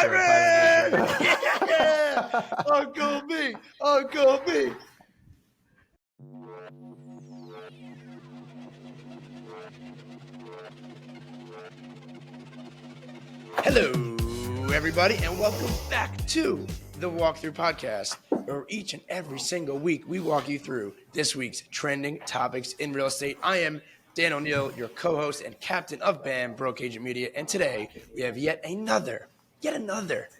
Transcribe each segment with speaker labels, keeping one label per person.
Speaker 1: Byron! Yeah! Uncle B! Uncle B! Hello, everybody, and welcome back to the Walkthrough Podcast, where each and every single week we walk you through this week's trending topics in real estate. I am Dan O'Neill, your co-host and captain of BAM Broke Agent Media, and today we have yet another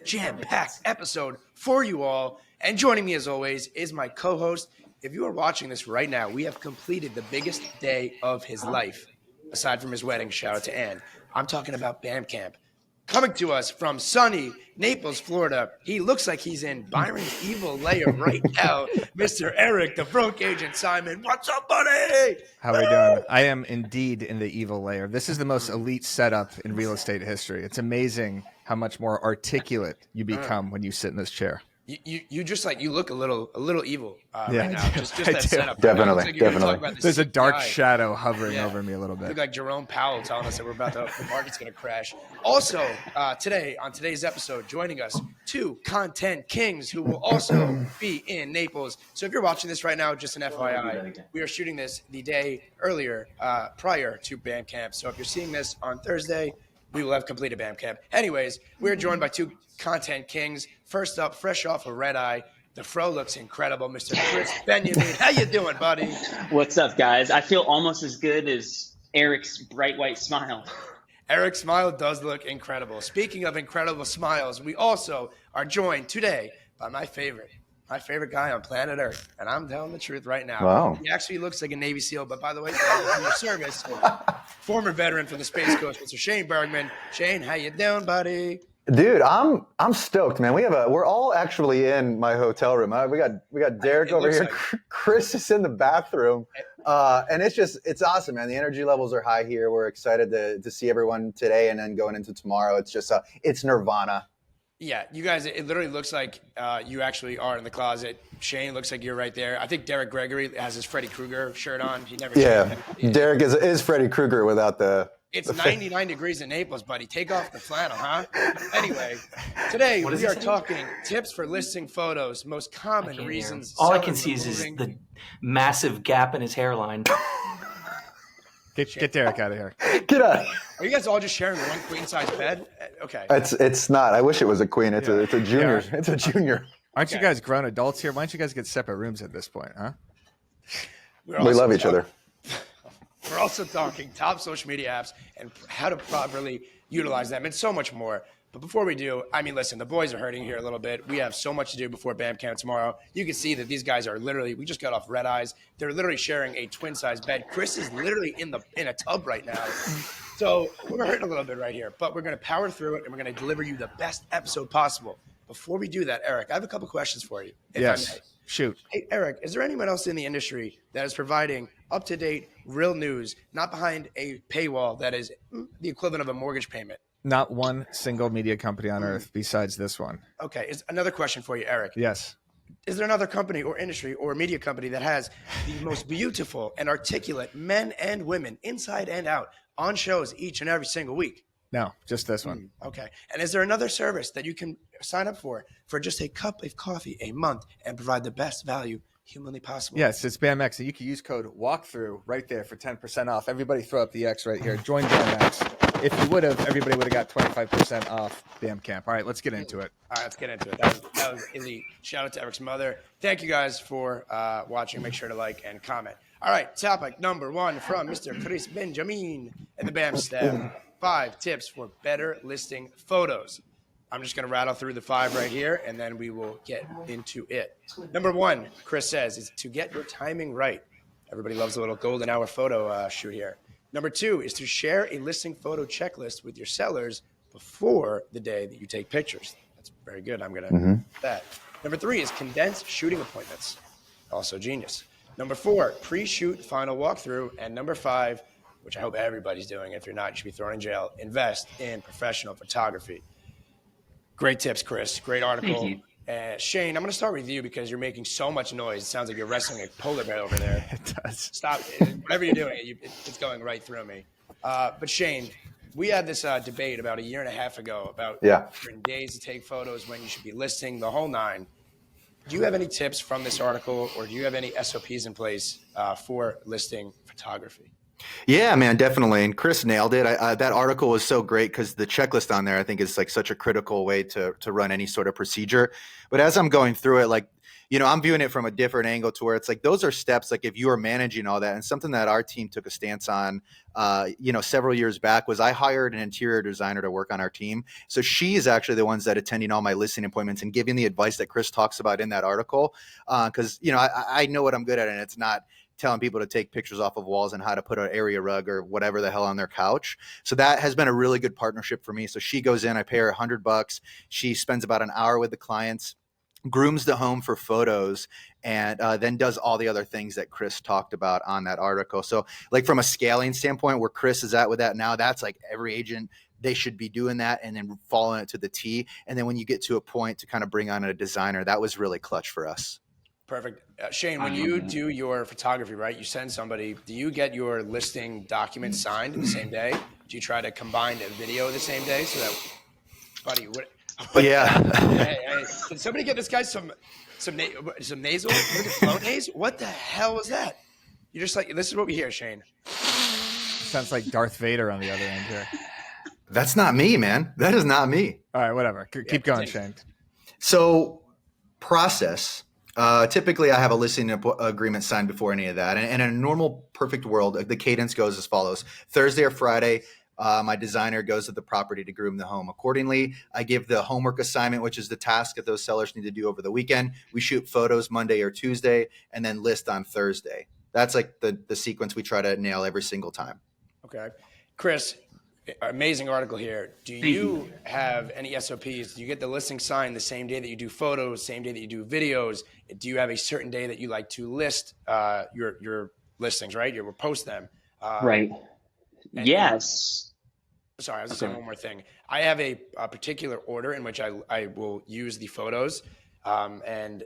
Speaker 1: jam-packed episode for you all. And joining me, as always, is my co-host. If you are watching this right now, we have completed the biggest day of his life, aside from his wedding. Shout out to Ann. I'm talking about BAM Camp. Coming to us from sunny Naples, Florida, he looks like he's in Byron's evil lair right now, Mr. Eric, the broke agent Simon. What's up, buddy?
Speaker 2: How are we doing? I am indeed in the evil layer. This is the most elite setup in real estate history. It's amazing how much more articulate you become when you sit in this chair.
Speaker 1: You just like, you look a little evil right now. Just that setup.
Speaker 3: Definitely.
Speaker 2: There's a dark shadow hovering over me a little bit.
Speaker 1: You look like Jerome Powell telling us that the market's going to crash. Also, on today's episode, joining us, two content kings who will also be in Naples. So if you're watching this right now, just an FYI, we are shooting this the day earlier, prior to BAM Camp. So if you're seeing this on Thursday, we will have completed BAM Camp. Anyways, we're joined by two content kings. First up, fresh off a red eye, the fro looks incredible, Mr. Krys Benyamein. How you doing, buddy?
Speaker 4: What's up, guys? I feel almost as good as Eric's bright white smile.
Speaker 1: Eric's smile does look incredible. Speaking of incredible smiles, we also are joined today by my favorite guy on planet Earth, and I'm telling the truth right now.
Speaker 3: Wow.
Speaker 1: He actually looks like a Navy SEAL, but by the way, for your service, former veteran from the Space Coast, Mr. Shane Bergman. Shane, how you doing, buddy?
Speaker 3: Dude, I'm stoked, man. We're all actually in my hotel room. We got Derek over here. Like Krys is in the bathroom, and it's awesome, man. The energy levels are high here. We're excited to see everyone today, and then going into tomorrow. It's just it's nirvana.
Speaker 1: Yeah, you guys, it literally looks like you actually are in the closet. Shane looks like you're right there. I think Derek Gregory has his Freddy Krueger shirt on. He never.
Speaker 3: Yeah, Derek is Freddy Krueger without the.
Speaker 1: It's 99 degrees in Naples, buddy. Take off the flannel, huh? Anyway, today we are talking tips for listing photos, most common reasons.
Speaker 5: All I can see is the massive gap in his hairline.
Speaker 2: Get Derek out of here.
Speaker 3: Get out.
Speaker 1: Are you guys all just sharing one queen size bed? Okay.
Speaker 3: It's not. I wish it was a queen. It's a junior. Yeah. It's a junior.
Speaker 2: Aren't you guys grown adults here? Why don't you guys get separate rooms at this point, huh?
Speaker 3: We love each other.
Speaker 1: We're also talking top social media apps and how to properly utilize them and so much more. But before we do, I mean, listen, the boys are hurting here a little bit. We have so much to do before BAM Camp tomorrow. You can see that these guys are literally, we just got off red eyes. They're literally sharing a twin size bed. Krys is literally in a tub right now. So we're hurting a little bit right here, but we're going to power through it and we're going to deliver you the best episode possible. Before we do that, Eric, I have a couple questions for you.
Speaker 2: Yes. Shoot.
Speaker 1: Hey, Eric, is there anyone else in the industry that is providing up-to-date, real news, not behind a paywall that is the equivalent of a mortgage payment?
Speaker 2: Not one single media company on earth besides this one.
Speaker 1: Okay. Is another question for you, Eric.
Speaker 2: Yes.
Speaker 1: Is there another company or industry or media company that has the most beautiful and articulate men and women inside and out on shows each and every single week?
Speaker 2: No, just this one.
Speaker 1: Okay. And is there another service that you can sign up for just a cup of coffee a month and provide the best value humanly possible?
Speaker 2: Yes, it's BAMX. And you can use code WALKTHROUGH right there for 10% off. Everybody throw up the X right here. Join BAMX. If you would have, everybody would have got 25% off BAM Camp. All right, let's get into it.
Speaker 1: All right, let's get into it. That was elite. Shout out to Eric's mother. Thank you guys for watching. Make sure to like and comment. All right, topic number one from Mr. Krys Benyamein and the BAM staff. 5 tips for better listing photos. I'm just going to rattle through the 5 right here, and then we will get into it. Number 1, Krys says, is to get your timing right. Everybody loves a little golden hour photo shoot here. Number 2 is to share a listing photo checklist with your sellers before the day that you take pictures. That's very good. I'm going to do that. Number 3 is condense shooting appointments. Also genius. Number 4, pre-shoot final walkthrough. And number 5, which I hope everybody's doing. If you're not, you should be thrown in jail. Invest in professional photography. Great tips, Krys. Great article.
Speaker 4: Thank you.
Speaker 1: Shane, I'm going to start with you because you're making so much noise. It sounds like you're wrestling a polar bear over there.
Speaker 2: It does.
Speaker 1: Stop. Whatever you're doing, it's going right through me. But Shane, we had this debate about a year and a half ago about
Speaker 3: Yeah.
Speaker 1: certain days to take photos, when you should be listing, the whole nine. Do you have any tips from this article, or do you have any SOPs in place for listing photography?
Speaker 6: Yeah, man, definitely. And Krys nailed it. That article was so great because the checklist on there, I think, is like such a critical way to run any sort of procedure. But as I'm going through it, like, I'm viewing it from a different angle to where it's like those are steps. Like if you are managing all that, and something that our team took a stance on, several years back was I hired an interior designer to work on our team. So she's actually the ones that attending all my listing appointments and giving the advice that Krys talks about in that article. Because I know what I'm good at, and it's not telling people to take pictures off of walls and how to put an area rug or whatever the hell on their couch. So that has been a really good partnership for me. So she goes in, I pay her $100. She spends about an hour with the clients, grooms the home for photos, and then does all the other things that Krys talked about on that article. So like from a scaling standpoint, where Krys is at with that now, that's like every agent, they should be doing that and then following it to the T. And then when you get to a point to kind of bring on a designer, that was really clutch for us.
Speaker 1: Perfect. Shane, when you do your photography, right, you send somebody, do you get your listing document signed the same day? Do you try to combine a video the same day so that, buddy,
Speaker 6: Yeah.
Speaker 1: hey, did somebody get this guy some nasal? Look at Flonase? What the hell was that? You're just like, this is what we hear, Shane.
Speaker 2: Sounds like Darth Vader on the other end here.
Speaker 6: That's not me, man. That is not me.
Speaker 2: All right, whatever. Keep going, Shane.
Speaker 6: So process. Typically, I have a listing agreement signed before any of that. And in a normal, perfect world, the cadence goes as follows. Thursday or Friday, my designer goes to the property to groom the home. Accordingly, I give the homework assignment, which is the task that those sellers need to do over the weekend. We shoot photos Monday or Tuesday and then list on Thursday. That's like the sequence we try to nail every single time.
Speaker 1: Okay. Krys, amazing article here. Do you have any SOPs? Do you get the listing signed the same day that you do photos, same day that you do videos? Do you have a certain day that you like to list your listings, right? You will post them.
Speaker 4: Right. Yes.
Speaker 1: Sorry, I was saying one more thing. I have a particular order in which I will use the photos, and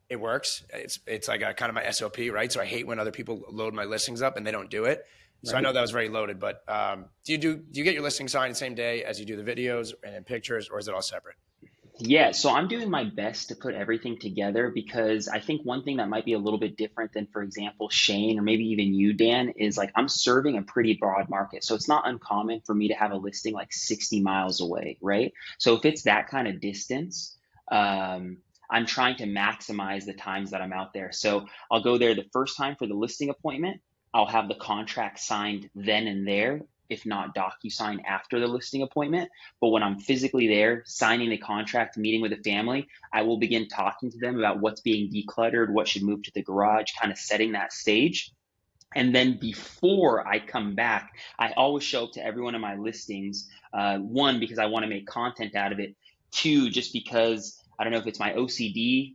Speaker 1: it works. It's like kind of my SOP, right? So I hate when other people load my listings up and they don't do it. So I know that was very loaded, but do you get your listing signed the same day as you do the videos and pictures, or is it all separate?
Speaker 4: Yeah, so I'm doing my best to put everything together because I think one thing that might be a little bit different than, for example, Shane or maybe even you, Dan, is like I'm serving a pretty broad market. So it's not uncommon for me to have a listing like 60 miles away, right? So if it's that kind of distance, I'm trying to maximize the times that I'm out there. So I'll go there the first time for the listing appointment. I'll have the contract signed then and there, if not DocuSign after the listing appointment. But when I'm physically there, signing the contract, meeting with the family, I will begin talking to them about what's being decluttered, what should move to the garage, kind of setting that stage. And then before I come back, I always show up to every one of my listings. One, because I want to make content out of it. Two, just because, I don't know if it's my OCD,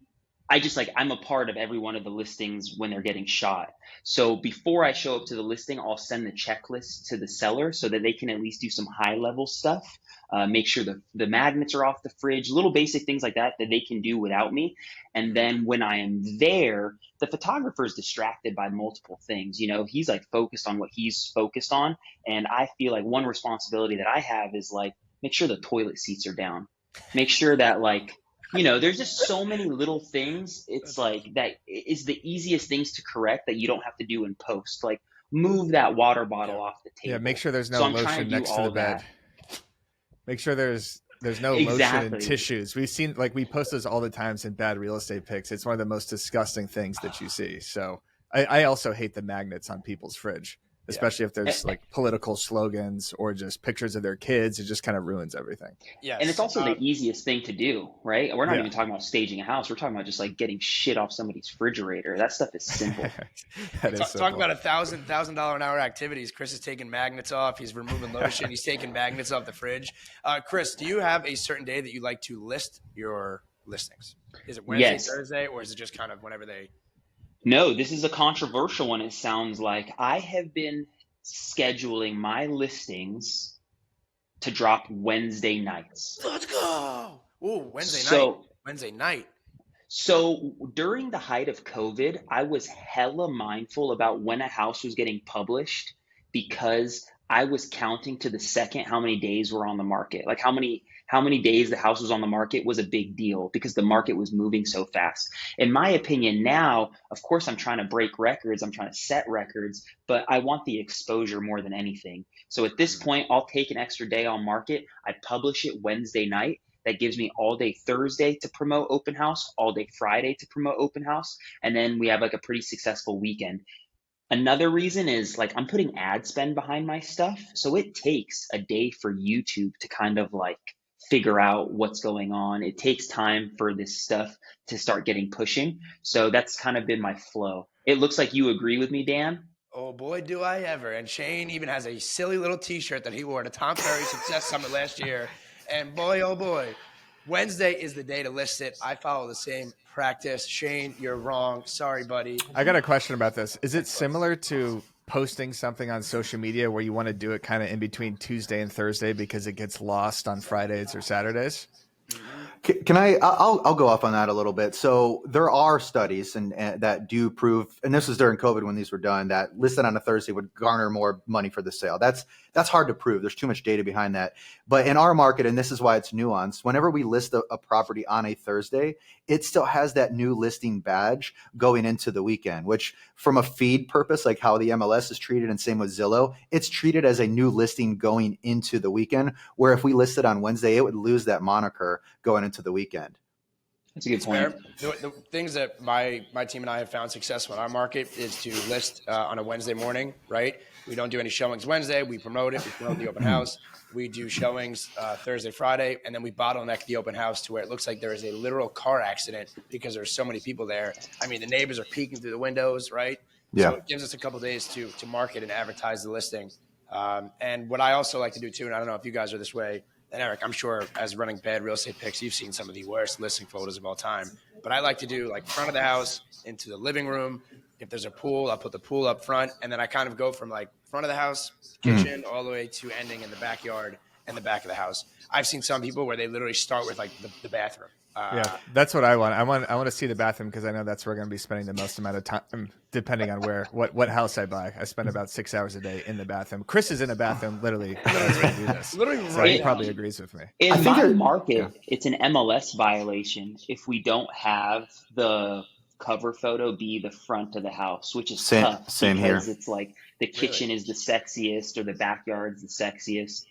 Speaker 4: I'm a part of every one of the listings when they're getting shot. So before I show up to the listing, I'll send the checklist to the seller so that they can at least do some high level stuff, make sure the magnets are off the fridge, little basic things like that they can do without me. And then when I am there, the photographer is distracted by multiple things. He's like focused on what he's focused on. And I feel like one responsibility that I have is like, make sure the toilet seats are down. Make sure that there's just so many little things. It's like that is the easiest things to correct that you don't have to do in post. Like move that water bottle off the table.
Speaker 2: Yeah, make sure there's no lotion next to the bed. Make sure there's no lotion and tissues. We've seen we post those all the times in bad real estate pics. It's one of the most disgusting things that you see. So I also hate the magnets on people's fridge, especially if there's political slogans or just pictures of their kids. It just kind of ruins everything.
Speaker 1: Yes.
Speaker 4: And it's also the easiest thing to do, right? We're not even talking about staging a house. We're talking about just getting shit off somebody's refrigerator. That stuff is simple.
Speaker 1: Talk about $1,000 an hour activities. Krys is taking magnets off. He's removing lotion. He's taking magnets off the fridge. Krys, do you have a certain day that you like to list your listings? Is it Wednesday, Thursday, or is it just kind of whenever they...
Speaker 4: No, this is a controversial one. It sounds like I have been scheduling my listings to drop Wednesday nights.
Speaker 1: Let's go. Ooh, Wednesday night.
Speaker 4: So during the height of COVID, I was hella mindful about when a house was getting published because I was counting to the second how many days were on the market. Like how many days the house was on the market was a big deal because the market was moving so fast. In my opinion, now, of course, I'm trying to break records, I'm trying to set records, but I want the exposure more than anything. So at this point, I'll take an extra day on market. I publish it Wednesday night. That gives me all day Thursday to promote open house, all day Friday to promote open house, and then we have like a pretty successful weekend. Another reason is like I'm putting ad spend behind my stuff. So it takes a day for YouTube to kind of like figure out what's going on. It takes time for this stuff to start getting pushing. So that's kind of been my flow. It looks like you agree with me, Dan.
Speaker 1: Oh boy, do I ever. And Shane even has a silly little t-shirt that he wore to Tom Ferry Success Summit last year. And boy, oh boy, Wednesday is the day to list it. I follow the same practice. Shane, you're wrong. Sorry, buddy.
Speaker 2: I got a question about this. Is it similar to posting something on social media where you want to do it kind of in between Tuesday and Thursday because it gets lost on Fridays or Saturdays?
Speaker 6: Can I'll go off on that a little bit. So there are studies and that do prove, and this was during COVID when these were done, that listed on a Thursday would garner more money for the sale. That's hard to prove. There's too much data behind that. But in our market, and this is why it's nuanced, whenever we list a property on a Thursday, it still has that new listing badge going into the weekend, which from a feed purpose, like how the MLS is treated, and same with Zillow, it's treated as a new listing going into the weekend, where if we listed on Wednesday, it would lose that moniker going into the weekend.
Speaker 4: That's a good point.
Speaker 1: The things that my team and I have found successful in our market is to list on a Wednesday morning, right? We don't do any showings Wednesday. We promote it. We promote the open house. We do showings Thursday, Friday, and then we bottleneck the open house to where it looks like there is a literal car accident because there's so many people there. I mean, the neighbors are peeking through the windows, right?
Speaker 6: Yeah.
Speaker 1: So it gives us a couple days to market and advertise the listing. And what I also like to do too, and I don't know if you guys are this way, and Eric, I'm sure as running Bad Real Estate Picks, you've seen some of the worst listing photos of all time. But I like to do like front of the house into the living room. If there's a pool, I'll put the pool up front. And then I kind of go from like front of the house, kitchen, all the way to ending in the backyard and the back of the house. I've seen some people where they literally start with like the bathroom.
Speaker 2: Yeah, that's what I want. I want to see the bathroom because I know that's where we're going to be spending the most amount of time, depending on what house I buy. I spend about 6 hours a day in the bathroom. Krys is in a bathroom, literally. I do this.
Speaker 1: Literally,
Speaker 2: so he probably agrees with me.
Speaker 4: In my market, it's an MLS violation if we don't have the cover photo be the front of the house, which is tough.
Speaker 6: Same
Speaker 4: because
Speaker 6: here.
Speaker 4: it's like the kitchen is the sexiest or the backyard's the sexiest.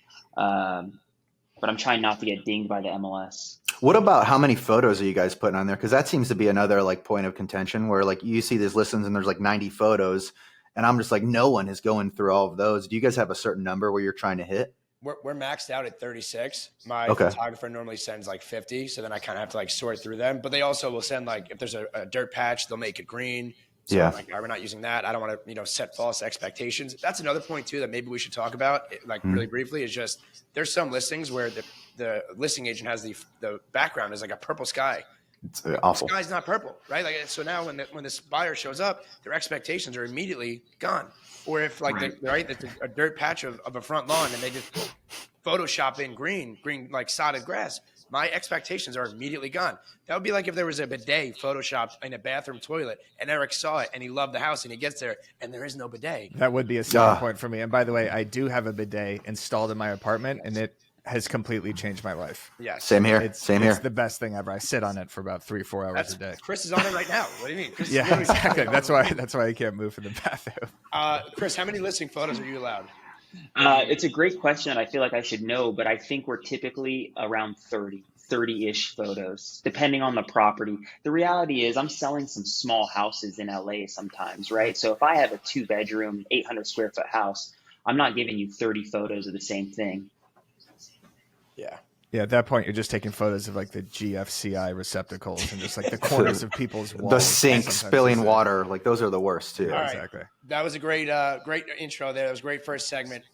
Speaker 4: But I'm trying not to get dinged by the MLS.
Speaker 6: What about how many photos are you guys putting on there? Because that seems to be another like point of contention where like you see these listings and there's like 90 photos and I'm just like, no one is going through all of those. Do you guys have a certain number where you're trying to hit?
Speaker 1: We're maxed out at 36. My photographer normally sends like 50. So then I kind of have to like sort through them, but they also will send like, if there's a dirt patch, they'll make it green. So I'm like, we're not using that. I don't want to, set false expectations. That's another point too, that maybe we should talk about like really briefly is just, there's some listings where the listing agent has the background is like a purple sky.
Speaker 6: It's awful.
Speaker 1: The sky's not purple, right? Like, so now when this buyer shows up, their expectations are immediately gone. Or if like, it's a dirt patch of a front lawn and they just Photoshop in green like sodded grass, my expectations are immediately gone. That would be like if there was a bidet photoshopped in a bathroom toilet and Eric saw it and he loved the house and he gets there and there is no bidet.
Speaker 2: That would be a selling point for me. And by the way, I do have a bidet installed in my apartment and it has completely changed my life.
Speaker 1: Yes.
Speaker 6: Same here.
Speaker 2: It's the best thing ever. I sit on it for about 3-4 hours a day.
Speaker 1: Krys is on it right now. What do you mean? Krys
Speaker 2: yeah, exactly. That's why I can't move from the bathroom.
Speaker 1: Krys, how many listing photos are you allowed?
Speaker 4: It's a great question that I feel like I should know, but I think we're typically around 30-ish photos, depending on the property. The reality is I'm selling some small houses in LA sometimes, right? So if I have a 2-bedroom, 800 square foot house, I'm not giving you 30 photos of the same thing.
Speaker 2: Yeah, at that point, you're just taking photos of like the GFCI receptacles and just like the corners of people's walls.
Speaker 6: The sink spilling water, like those are the worst too.
Speaker 1: Right.
Speaker 2: Exactly.
Speaker 1: That was a great intro there. That was a great first segment.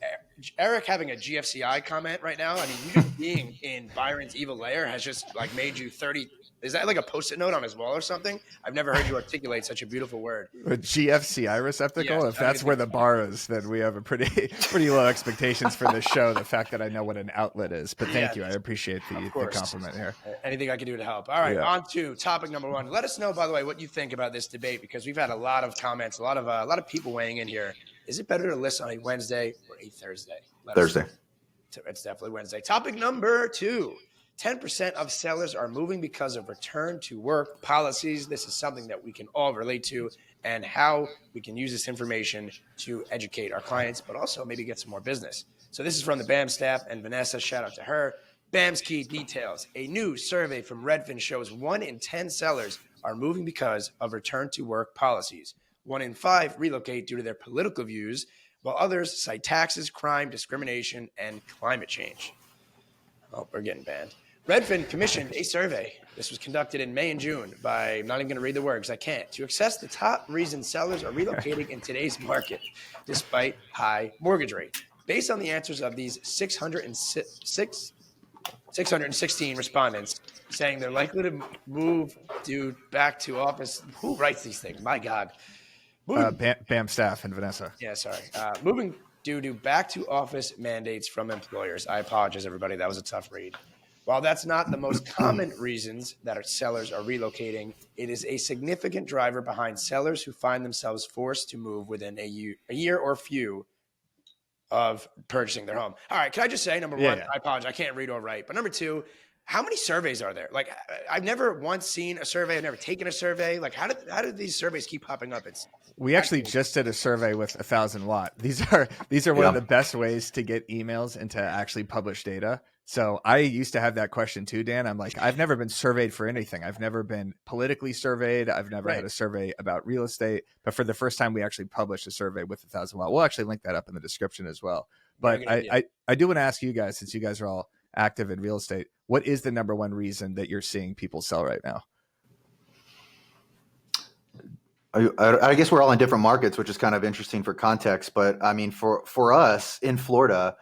Speaker 1: Eric having a GFCI comment right now. I mean, you just being in Byron's evil lair has just like made you 30. Is that like a Post-it note on his wall or something? I've never heard you articulate such a beautiful word.
Speaker 2: A GFCI receptacle?
Speaker 1: Yes,
Speaker 2: if that's where the bar is, then we have a pretty low expectations for this show, the fact that I know what an outlet is. But thank you. I appreciate the compliment here.
Speaker 1: Anything I can do to help. All right, on to topic number 1. Let us know, by the way, what you think about this debate, because we've had a lot of comments, a lot of people weighing in here. Is it better to list on a Wednesday or a Thursday?
Speaker 6: Thursday.
Speaker 1: It's definitely Wednesday. Topic number 2. 10% of sellers are moving because of return to work policies. This is something that we can all relate to, and how we can use this information to educate our clients, but also maybe get some more business. So this is from the BAM staff, and Vanessa, shout out to her. BAM's key details. A new survey from Redfin shows 1 in 10 sellers are moving because of return to work policies. 1 in 5 relocate due to their political views, while others cite taxes, crime, discrimination, and climate change. Oh, we're getting banned. Redfin commissioned a survey. This was conducted in May and June by, I'm not even going to read the words, I can't, to assess the top reasons sellers are relocating in today's market, despite high mortgage rate. Based on the answers of these 616 respondents saying they're likely to move due back to office. Who writes these things? My God.
Speaker 2: BAM staff and Vanessa.
Speaker 1: Yeah, sorry. Moving due to back to office mandates from employers. I apologize, everybody. That was a tough read. While that's not the most common reasons that our sellers are relocating, it is a significant driver behind sellers who find themselves forced to move within a year or few of purchasing their home. All right, can I just say, number one, I apologize, I can't read or write. But number 2, how many surveys are there? Like, I've never once seen a survey. I've never taken a survey. Like, how did these surveys keep popping up?
Speaker 2: We actually just did a survey with 1,000 watt. These are one of the best ways to get emails and to actually publish data. So I used to have that question too, Dan. I'm like, I've never been surveyed for anything. I've never been politically surveyed. I've never had a survey about real estate. But for the first time, we actually published a survey with 1,000 watt. We'll actually link that up in the description as well. But I do want to ask you guys, since you guys are all active in real estate, what is the number one reason that you're seeing people sell right now?
Speaker 6: I guess we're all in different markets, which is kind of interesting for context. But I mean, for us in Florida,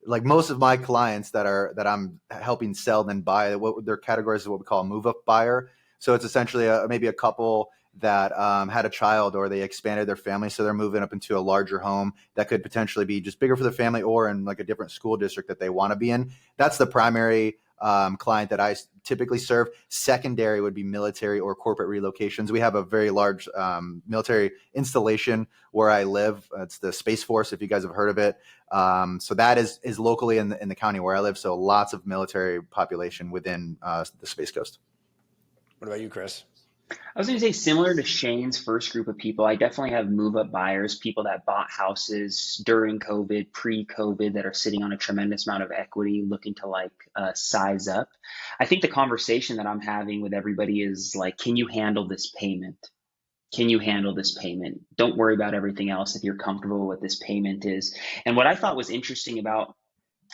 Speaker 6: like most of my clients that I'm helping sell then buy, what their categories is what we call a move up buyer. So it's essentially maybe a couple that had a child, or they expanded their family, so they're moving up into a larger home that could potentially be just bigger for the family, or in like a different school district that they want to be in. That's the primary client that I typically serve. Secondary would be military or corporate relocations. We have a very large military installation where I live. It's the Space Force, if you guys have heard of it. So that is locally in the county where I live. So lots of military population within the Space Coast.
Speaker 1: What about you, Krys?
Speaker 4: I was going to say, similar to Shane's first group of people, I definitely have move-up buyers, people that bought houses during COVID, pre-COVID, that are sitting on a tremendous amount of equity, looking to size up. I think the conversation that I'm having with everybody is like, can you handle this payment? Can you handle this payment? Don't worry about everything else if you're comfortable with what this payment is. And what I thought was interesting about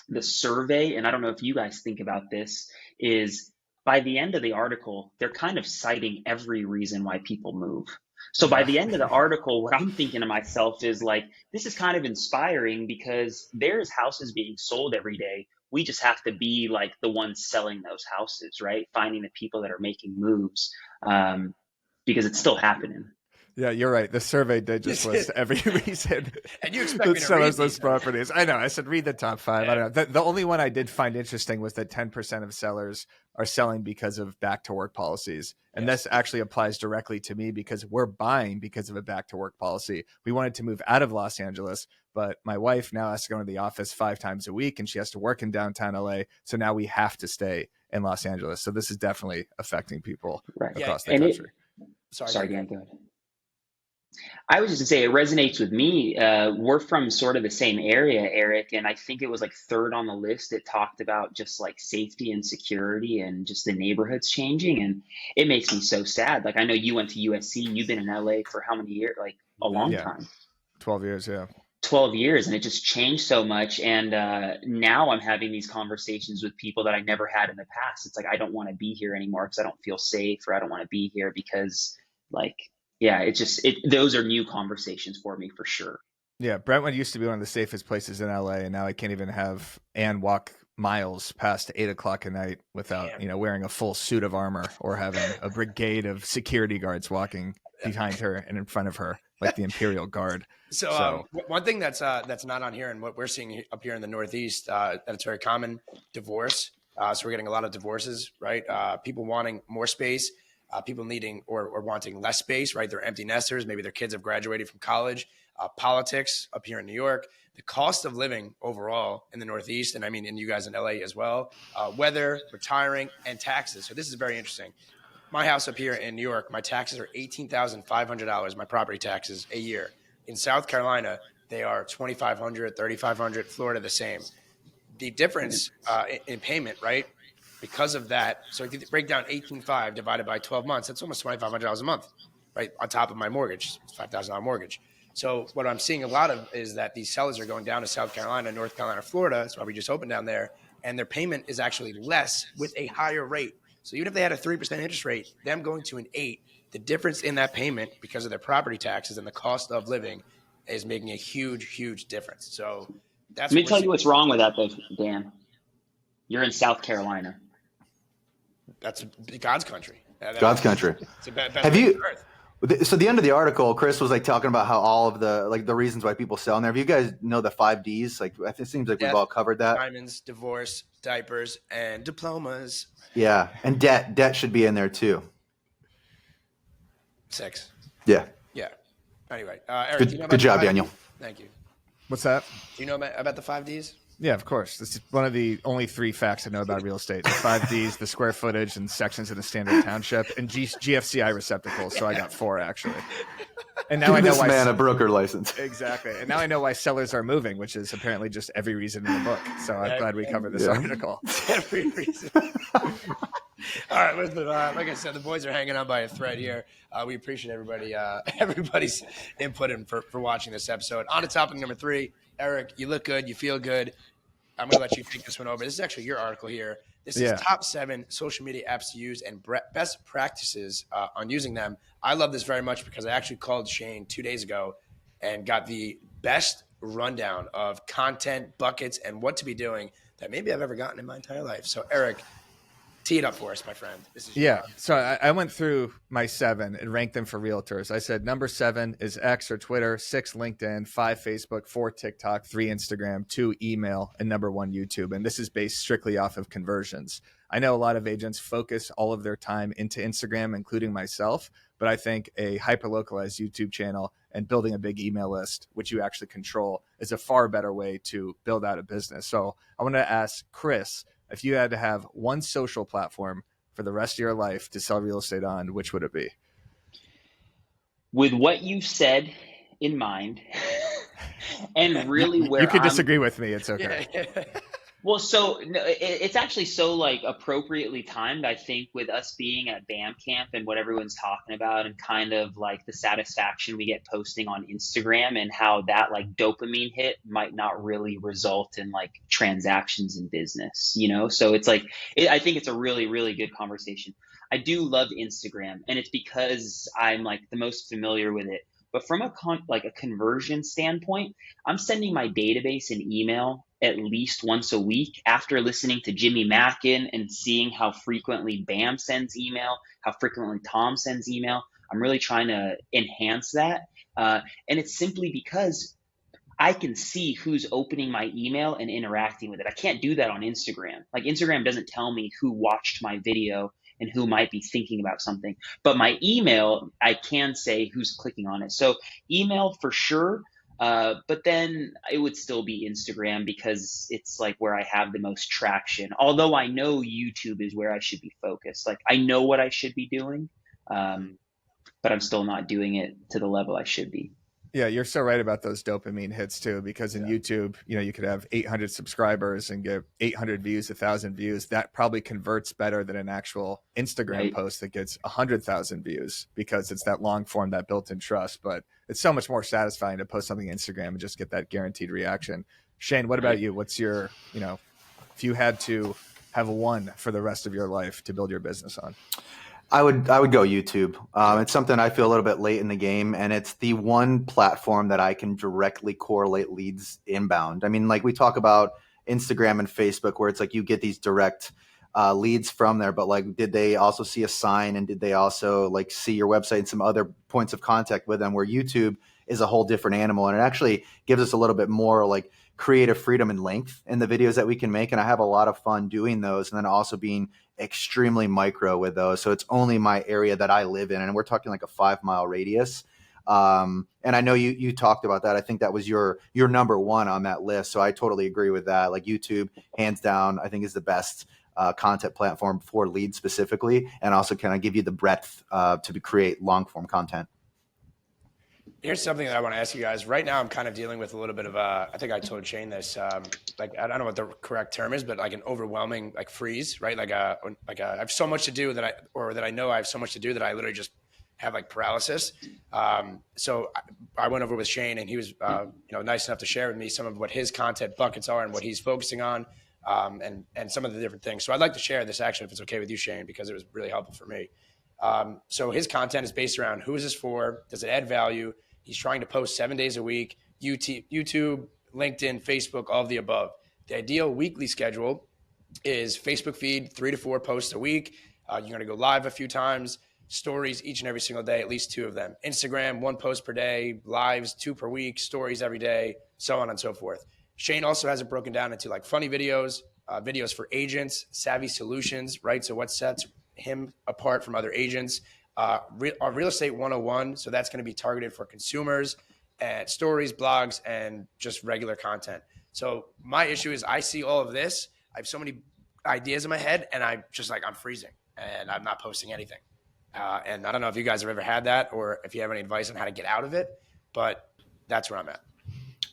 Speaker 4: the survey, and I don't know if you guys think about this, is by the end of the article, they're kind of citing every reason why people move. So by the end of the article, what I'm thinking to myself is like, this is kind of inspiring, because there's houses being sold every day. We just have to be like the ones selling those houses, right? Finding the people that are making moves, because it's still happening.
Speaker 2: Yeah, you're right. The survey did just list every reason
Speaker 1: and you expect me to
Speaker 2: sellers list properties. I know. I said read the top 5.
Speaker 1: Yeah.
Speaker 2: I don't know. The only one I did find interesting was that 10% of sellers are selling because of back to work policies. And this actually applies directly to me, because we're buying because of a back to work policy. We wanted to move out of Los Angeles, but my wife now has to go to the office 5 times a week, and she has to work in downtown LA. So now we have to stay in Los Angeles. So this is definitely affecting people across the country.
Speaker 4: Sorry, Dan, go ahead. I was just going to say, it resonates with me. We're from sort of the same area, Eric, and I think it was like 3rd on the list. It talked about just like safety and security and just the neighborhoods changing. And it makes me so sad. Like, I know you went to USC. You've been in LA for how many years? Like a long time.
Speaker 2: 12 years, yeah.
Speaker 4: 12 years, and it just changed so much. And now I'm having these conversations with people that I never had in the past. It's like, I don't want to be here anymore because I don't feel safe, or I don't want to be here because those are new conversations for me for sure.
Speaker 2: Yeah. Brentwood used to be one of the safest places in LA, and now I can't even have Ann walk miles past 8 o'clock at night without, wearing a full suit of armor, or having a brigade of security guards walking behind her and in front of her, like the Imperial Guard.
Speaker 1: So one thing that's not on here, and what we're seeing up here in the Northeast, that it's very common, divorce. So we're getting a lot of divorces, right? People wanting more space. People needing or wanting less space, right? They're empty nesters. Maybe their kids have graduated from college. politics up here in New York, the cost of living overall in the Northeast, and I mean, in you guys in LA as well, weather, retiring, and taxes. So this is very interesting. My house up here in New York, my taxes are $18,500, my property taxes a year. In South Carolina, they are $2,500, $3,500. Florida, the same. The difference in payment, right? Because of that, so if you break down 18.5 divided by 12 months, that's almost $2,500 a month, right? On top of my mortgage, it's $5,000 mortgage. So what I'm seeing a lot of is that these sellers are going down to South Carolina, North Carolina, Florida. That's why we just opened down there. And their payment is actually less with a higher rate. So even if they had a 3% interest rate, them going to an 8%, the difference in that payment because of their property taxes and the cost of living is making a huge, huge difference. So that's
Speaker 4: Let me tell you what's wrong with that, though, Dan. You're in South Carolina.
Speaker 1: That's God's country.
Speaker 6: God's country.
Speaker 1: It's the best
Speaker 6: Have
Speaker 1: place
Speaker 6: you?
Speaker 1: on earth.
Speaker 6: So the end of the article, Krys was like talking about how all of the reasons why people sell in there. If you guys know the 5 Ds, like it seems like we've all covered that.
Speaker 1: Diamonds, divorce, diapers, and diplomas.
Speaker 6: Yeah, and debt should be in there too.
Speaker 1: 6.
Speaker 6: Yeah.
Speaker 1: Yeah. Anyway, Eric, do you know about
Speaker 6: Good
Speaker 1: the
Speaker 6: job,
Speaker 1: 5
Speaker 6: Daniel.
Speaker 1: Ds? Thank you.
Speaker 2: What's that?
Speaker 1: Do you know about the 5 Ds?
Speaker 2: Yeah, of course. This is one of the only 3 facts I know about real estate. The 5 Ds, the square footage and sections of the standard township, and GFCI receptacles. So I got 4 actually. And now I know why
Speaker 6: a broker license.
Speaker 2: Exactly. And now I know why sellers are moving, which is apparently just every reason in the book. So I'm glad we covered this article.
Speaker 1: Every reason. All right, let's move on. Like I said, the boys are hanging on by a thread here. We appreciate everybody's input and for watching this episode. On to topic number 3. Eric, you look good. You feel good. I'm going to let you take this one over. This is actually your article here. This is top 7 social media apps to use and best practices on using them. I love this very much because I actually called Shane 2 days ago and got the best rundown of content, buckets, and what to be doing that maybe I've ever gotten in my entire life. So, Eric, tee it up for us, my friend. This is
Speaker 2: So I went through my 7 and ranked them for realtors. I said number 7 is X or Twitter, 6 LinkedIn, 5 Facebook, 4 TikTok, 3 Instagram, 2 email, and number 1 YouTube. And this is based strictly off of conversions. I know a lot of agents focus all of their time into Instagram, including myself, but I think a hyper-localized YouTube channel and building a big email list, which you actually control, is a far better way to build out a business. So I want to ask Krys, if you had to have one social platform for the rest of your life to sell real estate on, which would it be?
Speaker 4: With what you said in mind, and really where
Speaker 2: you could disagree with me, it's okay.
Speaker 1: Yeah.
Speaker 4: Well, so no, it's actually so like appropriately timed, I think, with us being at BAM camp and what everyone's talking about and kind of like the satisfaction we get posting on Instagram and how that like dopamine hit might not really result in like transactions in business, you know? So it's like, I think it's a really, really good conversation. I do love Instagram, and it's because I'm like the most familiar with it. But from a conversion standpoint, I'm sending my database an email at least once a week after listening to Jimmy Mackin and seeing how frequently Bam sends email, how frequently Tom sends email. I'm really trying to enhance that. And it's simply because I can see who's opening my email and interacting with it. I can't do that on Instagram. Like Instagram doesn't tell me who watched my video and who might be thinking about something. But my email, I can say who's clicking on it. So email for sure. But then it would still be Instagram because it's like where I have the most traction. Although I know YouTube is where I should be focused. Like I know what I should be doing, but I'm still not doing it to the level I should be.
Speaker 2: Yeah, you're so right about those dopamine hits too, because in YouTube, you know, you could have 800 subscribers and get 800 views, 1,000 views. That probably converts better than an actual Instagram post that gets 100,000 views because it's that long form, that built-in trust. But it's so much more satisfying to post something on Instagram and just get that guaranteed reaction. Shane, what about you? What's your, you know, if you had to have one for the rest of your life to build your business on?
Speaker 6: I would go YouTube. It's something I feel a little bit late in the game, and it's the one platform that I can directly correlate leads inbound. I mean, like we talk about Instagram and Facebook, where it's like you get these direct leads from there, but like, did they also see a sign, and did they also like see your website and some other points of contact with them? Where YouTube is a whole different animal, and it actually gives us a little bit more like creative freedom and length in the videos that we can make. And I have a lot of fun doing those, and then also being extremely micro with those. So it's only my area that I live in, and we're talking like a 5-mile radius. And I know you talked about that. I think that was your number one on that list. So I totally agree with that. Like YouTube, hands down, I think is the best content platform for leads specifically, and also kind of give you the breadth to create long form content.
Speaker 1: Here's something that I want to ask you guys. Right now, I'm kind of dealing with a little bit of I think I told Shane this. Like, I don't know what the correct term is, but like an overwhelming like freeze, right? I have so much to do that I know I have so much to do that I literally just have like paralysis. So I went over with Shane, and he was nice enough to share with me some of what his content buckets are and what he's focusing on, and some of the different things. So I'd like to share this actually, if it's okay with you, Shane, because it was really helpful for me. So his content is based around who is this for? Does it add value? He's trying to post 7 days a week, YouTube, LinkedIn, Facebook, all of the above. The ideal weekly schedule is Facebook feed, 3 to 4 posts a week. You're going to go live a few times, stories each and every single day, at least 2 of them. Instagram, 1 post per day, lives 2 per week, stories every day, so on and so forth. Shane also has it broken down into like funny videos, videos for agents, savvy solutions, right? So what sets him apart from other agents? Our real estate 101. So that's going to be targeted for consumers, and stories, blogs, and just regular content. So my issue is I see all of this. I have so many ideas in my head, and I'm just like, I'm freezing and I'm not posting anything. And I don't know if you guys have ever had that or if you have any advice on how to get out of it, but that's where I'm at.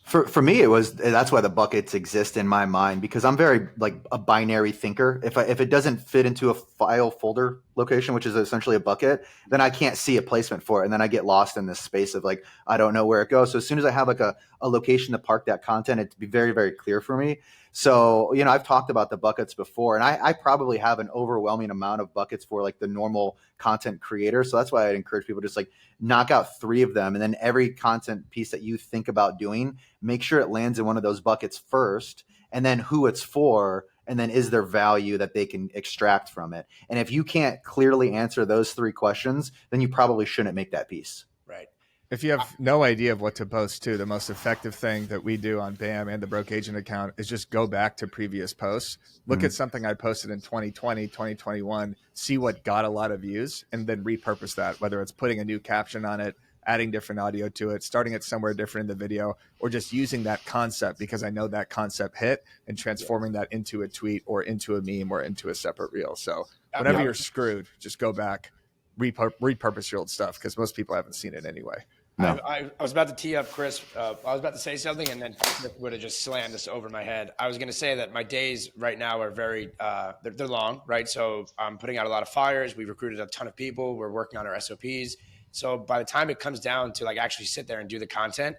Speaker 6: For me, that's why the buckets exist in my mind, because I'm very like a binary thinker. If it doesn't fit into a file folder location, which is essentially a bucket, then I can't see a placement for it. And then I get lost in this space of like, I don't know where it goes. So as soon as I have like a location to park that content, it'd be very, very clear for me. So, I've talked about the buckets before, and I probably have an overwhelming amount of buckets for like the normal content creator. So that's why I'd encourage people to just like knock out 3 of them. And then every content piece that you think about doing, make sure it lands in one of those buckets first, and then who it's for, and then is there value that they can extract from it. And if you can't clearly answer those 3 questions, then you probably shouldn't make that piece.
Speaker 1: Right.
Speaker 2: If you have no idea of what to post to, the most effective thing that we do on BAM and the Broke Agent account is just go back to previous posts, look at something I posted in 2020, 2021, see what got a lot of views, and then repurpose that, whether it's putting a new caption on it, adding different audio to it, starting it somewhere different in the video, or just using that concept because I know that concept hit and transforming that into a tweet or into a meme or into a separate reel. So whenever you're screwed, just go back, repurpose your old stuff, because most people haven't seen it anyway.
Speaker 6: No.
Speaker 1: I was about to tee up Krys. I was about to say something, and then would have just slammed this over my head. I was going to say that my days right now are very they're long, right? So I'm putting out a lot of fires. We recruited a ton of people. We're working on our SOPs. So by the time it comes down to like actually sit there and do the content,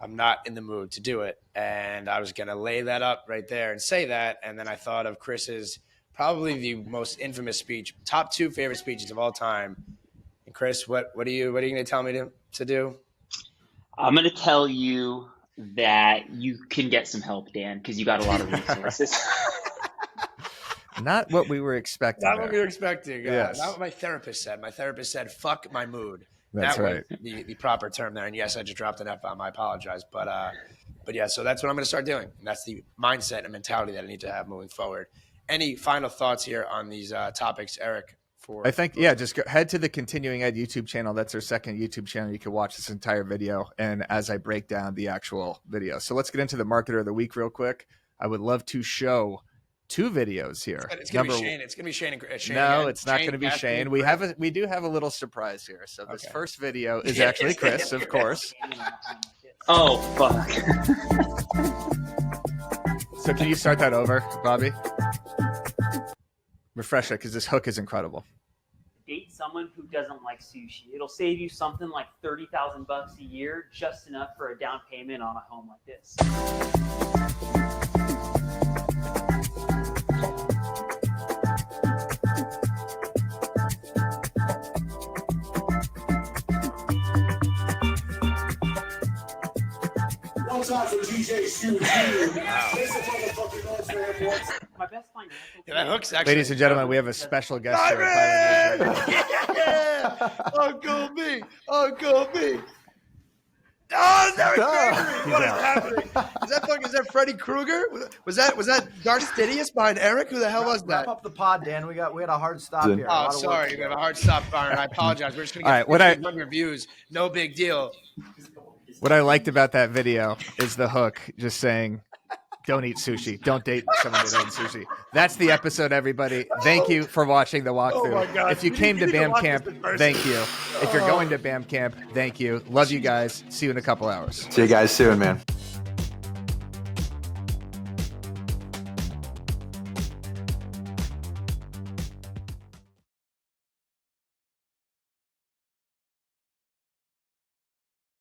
Speaker 1: I'm not in the mood to do it. And I was going to lay that up right there and say that. And then I thought of Krys's probably the most infamous speech, top 2 favorite speeches of all time. And Krys, what are you going to tell me to do?
Speaker 4: I'm going to tell you that you can get some help, Dan, because you got a lot of resources.
Speaker 2: Not what we were expecting.
Speaker 1: Not what we were expecting.
Speaker 2: Yes.
Speaker 1: Not what my therapist said. My therapist said, fuck my mood.
Speaker 2: That's right.
Speaker 1: The proper term there. And yes, I just dropped an F-bomb. I apologize. But yeah, so that's what I'm going to start doing. And that's the mindset and mentality that I need to have moving forward. Any final thoughts here on these topics, Eric?
Speaker 2: I think, just head to the Continuing Ed YouTube channel. That's our second YouTube channel. You can watch this entire video, and as I break down the actual video. So let's get into the Marketer of the Week real quick. I would love to show 2 videos here.
Speaker 1: It's going to be Shane. It's going to be Shane and Shane.
Speaker 2: No,
Speaker 1: again.
Speaker 2: it's not going to be Shane. We do have a little surprise here. So this first video is actually Krys, of course.
Speaker 4: Oh, fuck.
Speaker 2: So can you start that over, Bobby? Refresh it, because this hook is incredible.
Speaker 7: Date someone who doesn't like sushi. It'll save you something like $30,000 a year, just enough for a down payment on a home like this.
Speaker 8: One time for DJ Shoe.
Speaker 7: My best financial.
Speaker 1: That hook's actually.
Speaker 2: Ladies and gentlemen, we have a special guest here.
Speaker 1: Yeah! Uncle B! Oh, it's Eric
Speaker 3: Oh.
Speaker 1: Gregory. What is happening? Is that Freddy Krueger? Was that Darth Sidious behind Eric? Who the hell was
Speaker 9: Wrap
Speaker 1: that?
Speaker 9: up the pod, Dan. We had a hard stop here.
Speaker 1: Oh, sorry. We have a hard stop, Byron. I apologize. We're just going to get 100 views. No big deal.
Speaker 2: What I liked about that video is the hook just saying, don't eat sushi. Don't date someone that eats sushi. That's the episode, everybody. Thank you for watching the walkthrough.
Speaker 1: Oh my God.
Speaker 2: If you came to BAM Camp, thank you. If you're going to BAM Camp, thank you. Love you guys. See you in a couple hours.
Speaker 3: See you guys soon, man.